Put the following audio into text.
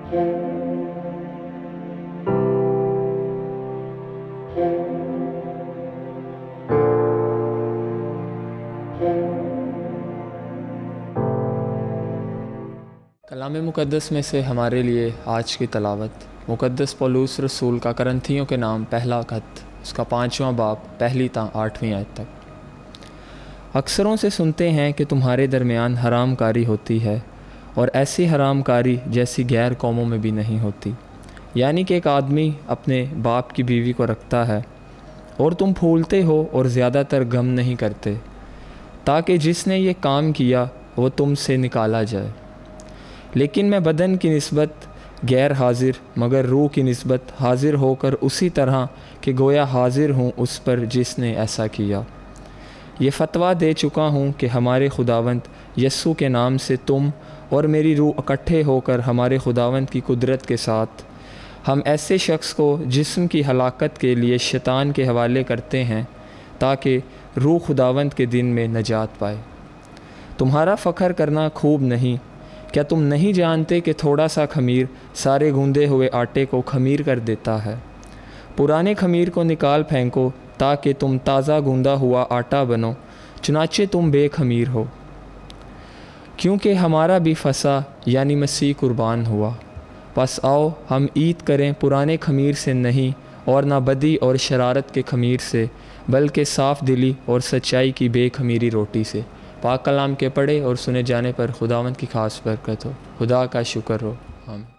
کلام مقدس میں سے ہمارے لیے آج کی تلاوت مقدس پولس رسول کا کرنتھیوں کے نام پہلا خط، اس کا 5واں باب، پہلی تا 8ویں آیت تک۔ اکثروں سے سنتے ہیں کہ تمہارے درمیان حرام کاری ہوتی ہے، اور ایسی حرام کاری جیسی غیر قوموں میں بھی نہیں ہوتی، یعنی کہ ایک آدمی اپنے باپ کی بیوی کو رکھتا ہے، اور تم پھولتے ہو اور زیادہ تر غم نہیں کرتے، تاکہ جس نے یہ کام کیا وہ تم سے نکالا جائے۔ لیکن میں بدن کی نسبت غیر حاضر مگر روح کی نسبت حاضر ہو کر اسی طرح کہ گویا حاضر ہوں اس پر جس نے ایسا کیا۔ یہ فتویٰ دے چکا ہوں کہ ہمارے خداوند یسوع کے نام سے تم اور میری روح اکٹھے ہو کر ہمارے خداوند کی قدرت کے ساتھ ہم ایسے شخص کو جسم کی ہلاکت کے لیے شیطان کے حوالے کرتے ہیں، تاکہ روح خداوند کے دن میں نجات پائے۔ تمہارا فخر کرنا خوب نہیں۔ کیا تم نہیں جانتے کہ تھوڑا سا خمیر سارے گوندے ہوئے آٹے کو خمیر کر دیتا ہے؟ پرانے خمیر کو نکال پھینکو تاکہ تم تازہ گوندا ہوا آٹا بنو، چنانچہ تم بے خمیر ہو۔ کیونکہ ہمارا بھی فسح یعنی مسیح قربان ہوا۔ پس آؤ ہم عید کریں پرانے خمیر سے نہیں، اور نہ بدی اور شرارت کے خمیر سے، بلکہ صاف دلی اور سچائی کی بے خمیری روٹی سے۔ پاک کلام کے پڑھے اور سنے جانے پر خداوند کی خاص برکت ہو۔ خدا کا شکر ہو۔ آمین۔